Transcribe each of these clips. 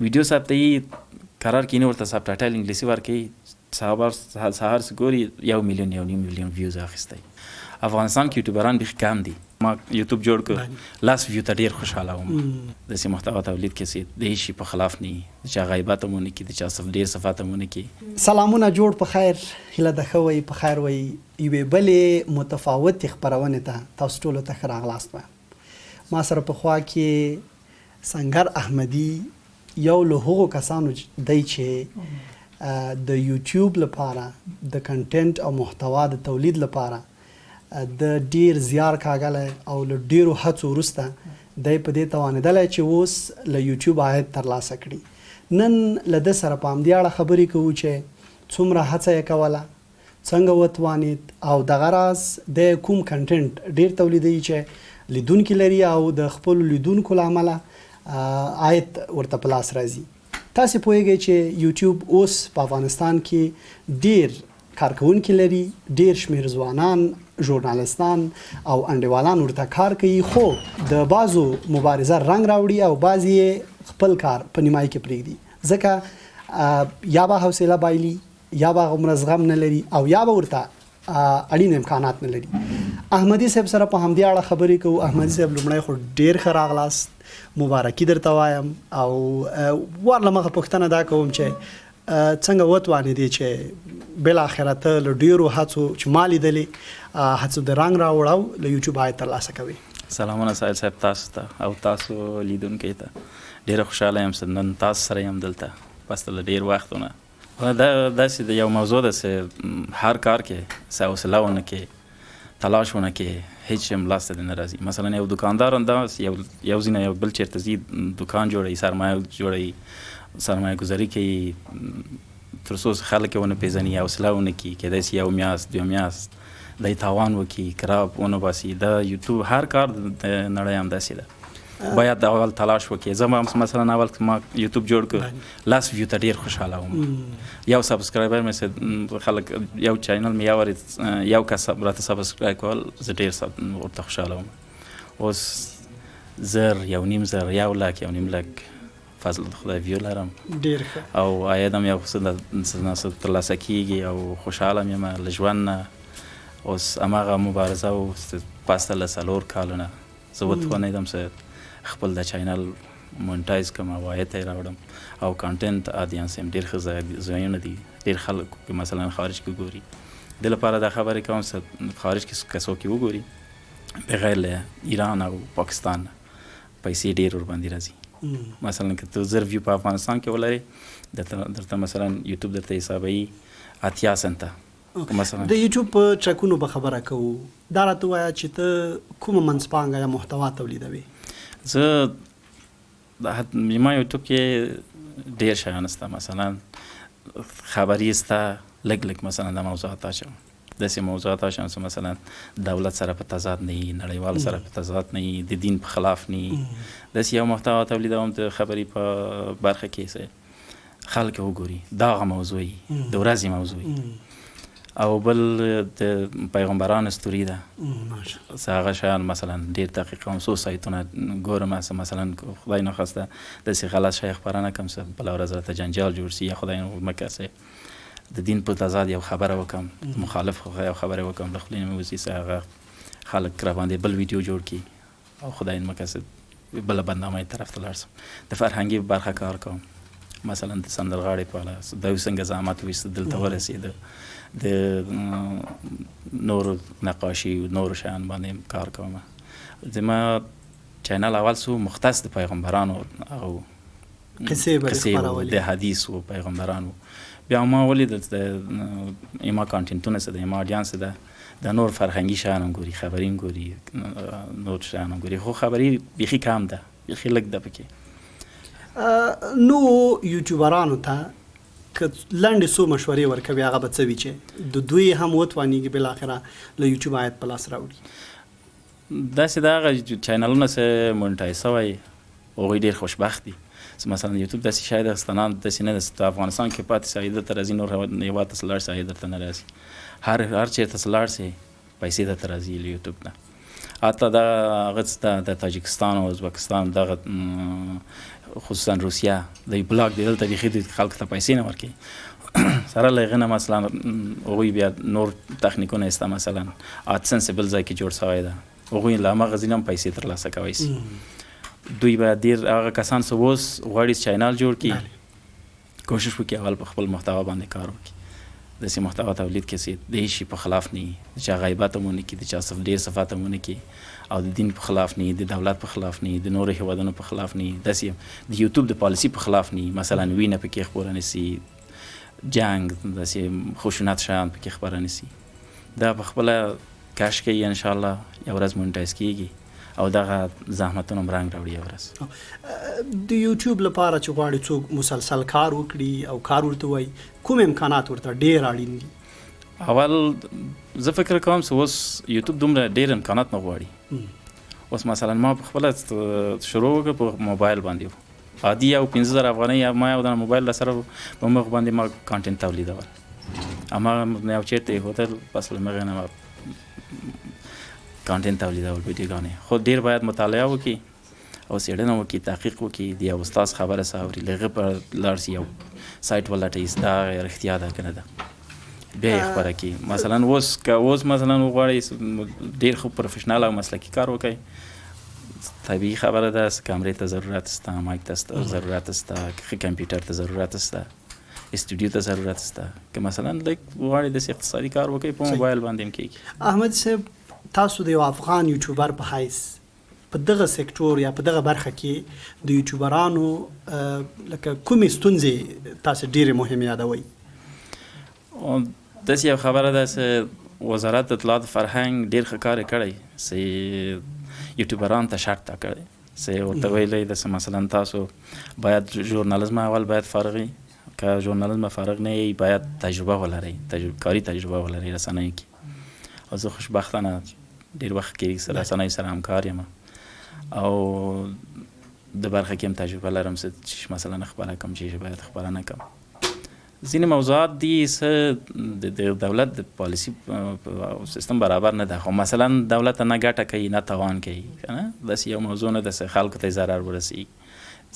ویډیو ثبتوي قرار کینی ورته سب ټایټل انګلیسي ورکوي سهار ګوري 1 میلیون 1.5 میلیون ویوز اخیستی. افغانستان کې یوټیوبران بیخي کم دي. ما یوټیوب جوړ کړ لاس ویو ته ډېر خوشحاله وم. داسې محتوا تولید کې د هیڅ شي په خلاف نه د چا غیبت هم ونه کړي د چا ډېر صفات هم ونه کړي. سلامونه جوړ په خیر هیله ده ښه وئ په خیر وئ. یوې بلې متفاوتې خپرونې ته تاسو ټولو ته ښه راغلاست وایم. ما سره په خوا کې سنگر احمدي یو له هغو کسانو دی چې د یوټیوب لپاره د کنټینټ او محتوا د تولید لپاره د ډیر زیار کاږلی او له ډیرو هڅو وروسته دی په دې توانېدلی چې اوس له یوټیوب عاید ترلاسه کړي. نن له ده سره په همدې اړه خبرې کوو چې څومره هڅه یې کوله، څنګه وتوانید او دغه راز د کوم کنټینټ ډیر تولیدوي چې لیدونکي لري او د خپلو لیدونکو له امله عاید ورته په لاس راځي. تاسې پوهیږئ چې یوټیوب اوس په افغانستان کې ډیر کارکونکي لري، ډیر شمیر ځوانان، ژورنالستان او انډیوالان ورته کار کوي، خو د بعضو مبارزه رنګ راوړي او بعضې یې خپل کار په نیمایي کې پرېږدي، ځکه یا به حوصله بایلي، یا به هغومره زغم نه لري او یا به ورته اړین امکانات نه لري. احمدي صاحب سره په همدې اړه خبرې کوو. احمدي صاحب لومړی خو ډېر ښه راغلاست، مبارکي درته وایم او ورله مخه پوښتنه دا کوم چې څنګه وتوانېدې چې بالاخره ته له ډېرو هڅو چې ما لیدلې هڅو د رنګ راوړه له یوټیوب عاید ترلاسه کوي. سلامونه سایل صاحب تاسو ته او تاسو لیدونکي ته. ډېره خوشحاله یم چې نن تاسو سره یم دلته پس له ډېر وختونه. دا داسې د یو موضوع ده چې هر کار کې څه حوصله ونه کې تلاش ونه کې هیڅ شی هم لاسته دې نه راځي. مثلا یو دوکاندار همداسې یو ځینه یو بل چېرته ځي دوکان جوړوي، سرمایه جوړوي، سرمایه ګذاري کوي، تر څو خلک یې ونه پېژني، حوصله ونه کړي، کیدای شي یو میاشت دوه میاشت دی تاوان وکړي، کراب ونه باسي. دا یوټیوب هر کار د نړۍ همداسې ده، باید اول تلاش وکړي. زه هم مثلا اول ما یوټیوب جوړ کړ لاس ویو ته ډېر خوشحاله وم. یو سبسکرایبر مې خلک یو چینل مې یو کس راته سبسکرایب کول، زه ډېر ورته خوشحاله وم. اوس 1.5 زر 1 لک 1.5 لک فضل خدای ویو لرم ډېر ښه او عاید هم یو څه ترلاسه کېږي او خوشحاله یم له ژوند نه. اوس هماغه مبارزه و پس له 4 کالونه زه وتوانېدم چې خپل د چینل مونټایز کړم او عاید ته یې راوړم او کانټینټ آدینس هم ډېر ښه ځایونه دي، ډېر خلک مثلا خارج کې ګوري. د لپاره دا خبرې کوم چې خارج کې که څوک وګوري بغیر له ایران او پاکستان پیسې ډېر ورباندې راځي. مثلا که ته 1000 ویو په افغانستان کې ولرې درته مثلا یوټیوب درته حسابوي 80 سنته. مثلا د یوټیوب په ټرکونو به خبره کوو، دا راته ووایه چې ته کومه منځپانګه یا محتوا تولیدوي؟ زه ما یوټیوب کې ډېر شیان شته، مثلا خبري شته، لږ لږ مثلا د موضوعات اچوم، داسې موضوعات اچوم چې مثلا دولت سره په تضاد نه وي، نړیوال سره په تضاد نه وي، د دین په خلاف نه وي. داسې یو محتوا تولیدوم د خبري په برخه کې چې خلک وګوري دا هغه موضوع وي، د ورځې موضوع وي. او بل د پیغمبرانو ستوري ده، څه هغه شیان مثلا ډېر تحقیق کوم، څو سایتونه ګورم، مثلا خدای نخواسته داسې غلط شی خپرونه کړم چې بله ورځ راته جنجال جوړ شي، یا خدای مکړه چې د دین په تضاد یو خبره وکړم، مخالف یو خبره وکړم، له خولې مې وځي چې هغه خلک راباندې بل ویډیو جوړ کړي او خدای مکړه چې بله بدنامۍ طرف ته لاړ شم. د فرهنګي برخه کار کوم، مثلا د سندرغاړې په اړه دوی څنګه زحمت ویسته دلته ورسېده، د نورو نقاشي نورو شیان باندې کار کوم. زما چینل اول سو مختص د پیغمبرانو او قصې د حدیث و پیغمبرانو. بیا ما ولیدل د ایما کانټینټونه څه د ایما اډیانس ده د نور فرهنګي شیان هم ګوري، خبري هم ګوري، نور شیان هم ګوري، خو خبري بیخي کم ده، بیخي لږ ده پکې. نو یوټیوبرانو ته که لنډې څو مشورې ورکوي هغه به څه وي چې د دوی هم وتوانېږي بالاخره له یوټیوب عاید په لاس راوړي؟ داسې د هغه چینلونه چې مونټایز سوی هغوی ډېر خوشبخت دي. مثلا یوټیوب داسې شی ده ستنان داسې نه ده چې په افغانستان کې پاتې سړی درته راځي، نور هېواد ته چې لاړ سړی درته نه راځي. هر چېرته چې لاړ سې پیسې درته راځي له یوټیوب نه. حتی دا هغه د تاجکستان او ازبکستان دغه خصوصا روسیا د بلاک دی دلته بیخي خلکو ته پیسې نه ورکوي سره له هغې نه مثلا هغوی بیا نور تخنیکونه ایسته مثلا ادسنس بل ځای کې جوړ سوی ده هغوی له همغه ځای نه هم پیسې ترلاسه کوی شي دوی به ډېر هغه کسان څه اوس غواړي چینل جوړ کړي کوشش وکړي اول په خپل محتوا باندې کار وکړي داسې محتوا تولید کړي چې د هېڅ شي په خلاف نه وي د چا غیبت هم ونه کړي د چا ډېر صفات هم ونه کړي او د دین په خلاف نه وي د دولت په خلاف نه وي د نورو هېوادونو په خلاف نه وي داسې د یوټیوب د پالیسي په خلاف نه وي مثلا وینه پکې خپوره نه سي جنګ داسې خشونت شیان پکې خپاره نه سي دا په خپله کش کوي انشاءالله یو ورځ مونټایز کېږي او دغه زحمتونه هم رنګ راوړي یو ورځ د یوټیوب لپاره چې غواړي څوک مسلسل کار وکړي او کار ورته وایي کوم امکانات ورته ډېر اړین دي اول زه فکر کوم چې اوس یوټیوب دومره ډېر امکانات نه غواړي اوس مثلا ما په خپله شروع وکړه په موبایل باندې عادي یو 15,000 افغانۍ ما یو د موبایل له سره په مخ باندې ما کانټینټ تولیدول اما یو چېرته هوټل پس له مغې نه کانټینټ تولیدول ویډیوګانې خو ډېر باید مطالعه وکړي او څېړنه وکړي تحقیق وکړي د یو استاد خبره څه اوري له هغې پر لاړ شي یو سایټ ولټوي دا رښتیا ده که نه ده بیا یې خپره کړي مثلا اوس مثلا وغواړئ ډېر ښه پروفیشنل او مسلکي کار وکړئ طبیعي خبره ده کامرې ته ضرورت شته مایک ته ضرورت شته ښه کمپیوټر ته ضرورت شته استودیو ته ضرورت شته که مثلا لږ وغواړئ داسې اقتصادي کار وکړئ په موبایل باندې هم کېږي احمد صاحب تاسو د یو افغان یوټیوبر په حیث په دغه سکتور یا په دغه برخه کې د یوټیوبرانو لکه کومې ستونزې تاسو ډېرې مهمې یادوئ داسې یو خبره ده چې وزارت اطلاعات فرهنګ ډېر ښه کار یې کړی چې یوټیوبرانو ته شرط ټاکلی چې ورته ویلی ده چې مثلا تاسو باید ژورنالیزم اول باید فارغ وي که ژورنالیزم فارغ نه یې باید تجربه ولرئ کاري تجربه ولرئ رسنیو کې او زه خوشبختانه ډېر وخت کې رسنیو سره همکار یم او د برخه کې هم تجربه لرم چې مثلا خپره کړم چې باید خپره نه کړم ځینې موضوعات دي چې د دولت د پالیسي سیستم برابر نه ده خو مثلا دولت نه ګټه کوي نه تاوان کوي که نه داسې یو موضوع نه ده چې خلکو ته ضرر ورسوي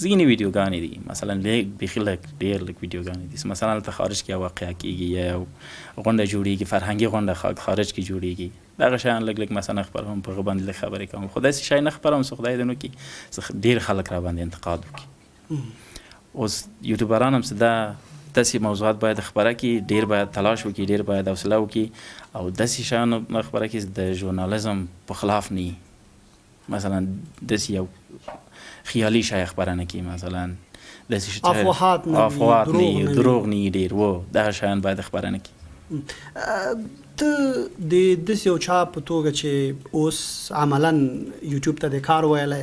ځینې ویډیوګانې دي مثلا بیخي ډېر لږ ویډیوګانې دي مثلا هلته خارج کې یو واقعه کېږي یا یو غونډه جوړېږي فرهنګي غونډه خارج کې جوړېږي دغه شیان لږ لږ مثلا خپروم په هغه باندې لږ خبرې کوم خو داسې شی نه خپروم چې خدای دې نه کړي چې ډېر خلک را باندې انتقاد وکړي اوس یوټیوبران هم چې دا داسې موضوعات باید خپره کړي ډېر باید تلاش وکړي ډېر باید حوصله وکړي او داسې شیان خپره کړي د ژورنالیزم په خلاف نه وي مثلا داسې یو خیالي شی خپره نه کړي مثلا داسې افواهات نه دروغ نه ډېر و دغه شیان باید خپره نه کړي ته د داسې یو چا په توګه چې اوس عملا یوټیوب ته د کار ویلی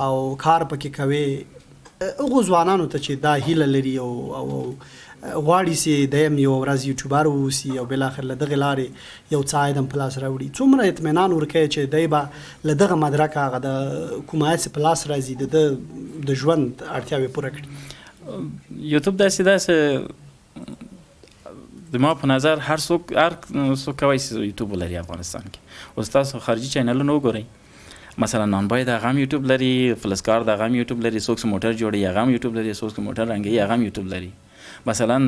او کار پکې کوي هغو ځوانانو ته چې دا هیله لري او غواړي چې دیم یو ورځ یوټیوبر واوسي او بالاخره له دغې لارې یو څه عاید هم په لاس راوړي څومره اطمینان ورکوي چې دی به له دغه مدرکه هغه د کوم عاید چې په لاس راځي د ژوند اړتیاوې پوره کړي یوټیوب داسې ده چې د ما په نظر هر څوک کولی چې یوټیوب ولري افغانستان کې اوس تاسو خارجي چینلونه وګورئ مثلا نانبای د هغه هم یوټیوب لري فلسکار د هغه هم یوټیوب لري څوک چې موټر جوړوي هغه هم یوټیوب لري څوک چې موټر رنګوي هغه هم یوټیوب لري مثلا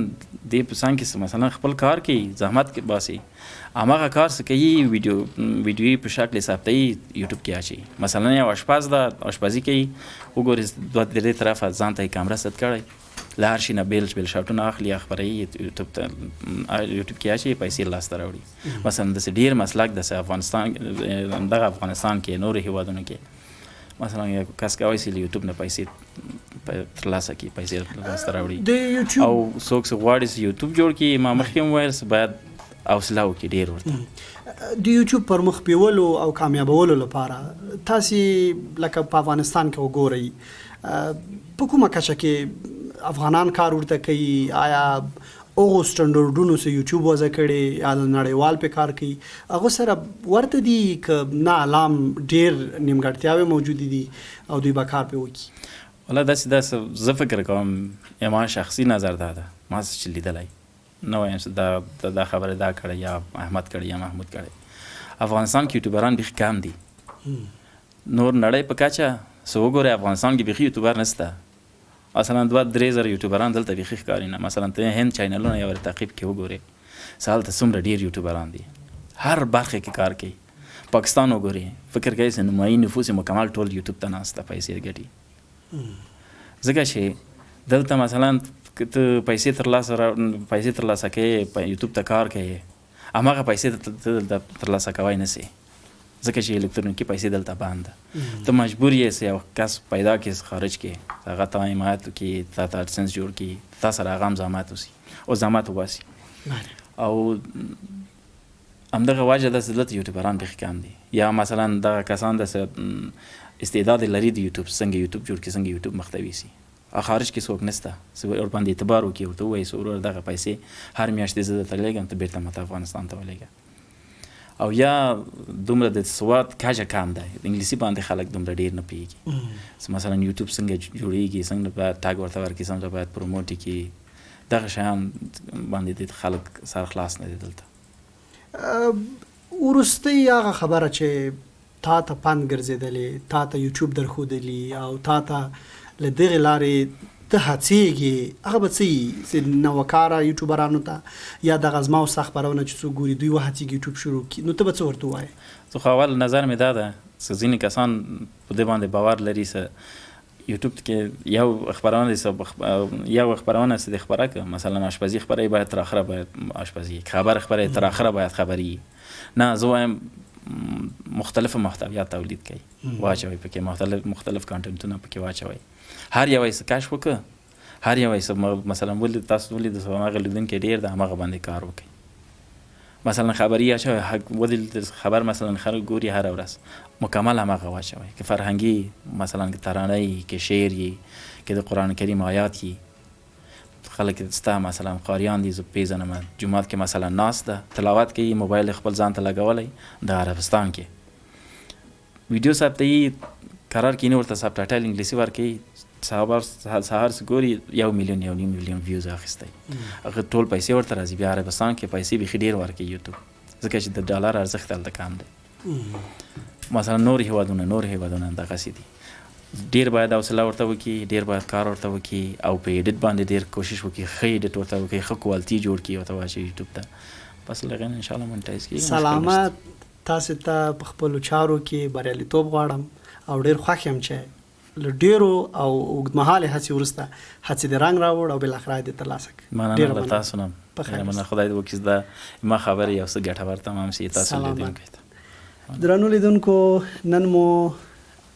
دې په څنګ کې مثلا خپل کار کوي زحمت باسي هماغه کار څه کوي ویډیویي په شکل ثبتوي یوټیوب کې اچوي مثلا یو اشپز ده اشپزي کوي وګورئ دوه درې طرفه ځان ته یې کامره ست کړی له هر شي نه بیل شاټونه اخلي خپروي یوټیوب کې اچوي پیسې لاسته راوړي مثلا داسې ډېر مسلک داسې دغه افغانستان کې نورو هېوادونو کې مثلا یو کس کولی شي له یوټیوب نه پیسې ترلاسه کړي پیسې لاسته راوړي او څوک چې غواړي چې یوټیوب جوړ کړي ما مخکې هم ویل چې باید حوصله وکړي ډېر ورته د یوټیوب پر مخ بیولو او کامیابولو لپاره تاسې لکه په افغانستان کې وګورئ په کومه کچه کې افغانان کار ورته کوي آیا هغو سټنډرډونو سه یوټیوب وضع کړي یا نړیوال پې کار کوي هغو سره ورته دي که نه لام ډېر نیمګړتیاوې موجودې دي او دوی به کار پې وکړي والا داسې زه فکر کوم ما شخصي نظر دا ده ما چې لیدلی نه وایم چې دا خبره دا کړی یا احمد کړی یا محمود کړی افغانستان کې یوټیوبران بیخي کم دي نور نړۍ په کچه څه وګورئ افغانستان کې بیخي یوټیوبر نشته مثلا 2-3 زره یوټیوبران دلته بیخي ښکاري نه. مثلا ته هند چینلونه یې ور تعقیب کې وګورې سهال ته څومره ډېر یوټیوبران دي هر برخه کې کار کوي. پاکستان وګورئ فکر کوي چې نیمایي نفوس مکمل ټول یوټیوب ته ناسته پیسې ګټي. ځکه چې دلته مثلا ته پیسې ترلاسه کوي په یوټیوب ته کار کوي هماغه پیسې ته ترلاسه کوی نه سي ځکه چې الکترونیکي پیسې دلته بند ده. ته مجبور یې یو کس پیدا کړې خارج کې هغه ته حمایت وکړي تا ته اډسنس جوړ کړي تا سره هغه هم زحمت وسي او زحمت وباسي. او همدغه وجه ده چې دلته یوټیوبران بیخي کم دي. یا مثلا دغه کسان داسې استعداد لري د یوټیوب څنګه یوټیوب جوړ کړي څنګه یوټیوب مخته ویسي. خارج کې څوک نشته چې ور باندې اعتبار وکړي ورته ووایي چې ورور دغه پیسې هر میاشت زه درته لیږم ته بېرته ماته افغانستان ته ولېږه. او یا دومره د سواد کچه کم ده د انګلیسي باندې خلک دومره ډېر نه پوهېږي چې مثلا یوټیوب څنګه جوړېږي څنګه باید ټاګ ورته ورکړي څنګه باید پروموټ کړي دغه شیان باندې د خلک سر خلاص نه دي دلته. وروستۍ هغه خبره چې تا ته پند ګرځېدلې تا ته یوټیوب درښودلي او تا ته له دغې لارې ته هڅېږي هغه به څه وي چې نوکاره یوټیوبرانو ته یا دغه زما او ستا خپرونه چې څوک ګوري دوی وهڅېږي یوټیوب شروع کړي نو ته به څه ورته ووایې؟ زه خو اول نظر مې دا ده چې ځینې کسان په دې باندې باور لري چې یوټیوب کې یو خپرونه چې دې خپره کړه مثلا اشپزي خپره باید تر اخره باید اشپزي خبر خپره تر اخره باید خبري نه. زه وایم مختلف محتویات تولید کړئ واچوئ پکې مختلف کانټنټونه پکې واچوئ. هر یو یې څه کشف وکړه هر یو یې څه مثلا ولید تاسو ولید هماغه لیدونکي ډېر د هماغه باندې کار وکړئ. مثلا خبري اچوئ ولید خبر مثلا خلک ګوري هره ورځ مکمل هماغه واچوئ که فرهنګي مثلا که ترانه یي که شعر یي که د قرآن کریم آیات یي خلک ستا مثلا قاریان دي زه پیژنم جومات کې مثلا ناست ده تلاوت کوي موبایل خپل ځان ته لګولی د عربستان کې ویډیو ثبتوي قرار کینی ورته سب ټایټل انګلیسي ورکوي سهار ګوري 1 میلیون 1.5 میلیون ویوز اخیستی هغه ټول پیسې ورته راځي. بیا عربستان کې پیسې بیخي ډېر ورکوي یوټیوب ځکه چې د ډالر ارزښت هلته کم دی. مثلا نور هېوادونه دغسې دي ډېر باید حوصله ورته وکړي ډېر باید کار ورته وکړي او په ایډیټ باندې ډېر کوشش وکړي ښه ایډیټ ورته وکړي ښه کوالټي جوړ کړي ورته واچوي یوټیوب ته بس له هغې نه انشاءالله مونټایز کېږي. سلامت تاسې ته په خپلو چارو کې بریالیتوب غواړم او ډېر خوښ یم چې له ډېرو او اوږدمهالې هڅې وروسته هڅې دې رنګ راوړ او بالاخره یې دې ترلاسه کړ. مننه له تاسو نه مننه خدای دې وکړي چې دا ما خبرې یو څه ګټور تمام شي تاسو لیدونکو ته. درنو لیدونکو نن مو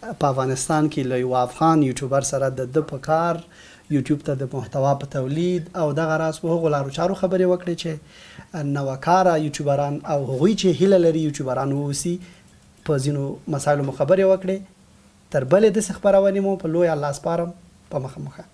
په افغانستان کې له یو افغان یوټیوبر سره د په کار یوټیوب ته د محتوا په تولید او دغه راز په هغو لارو چارو خبرې وکړې چې نوکاره یوټیوبران او هغوی چې هیله لري یوټیوبران واوسي په ځینو مسایلو مو خبرې وکړې. تر بلې داسې خپرونې مو په لوی الله سپارم په مخه.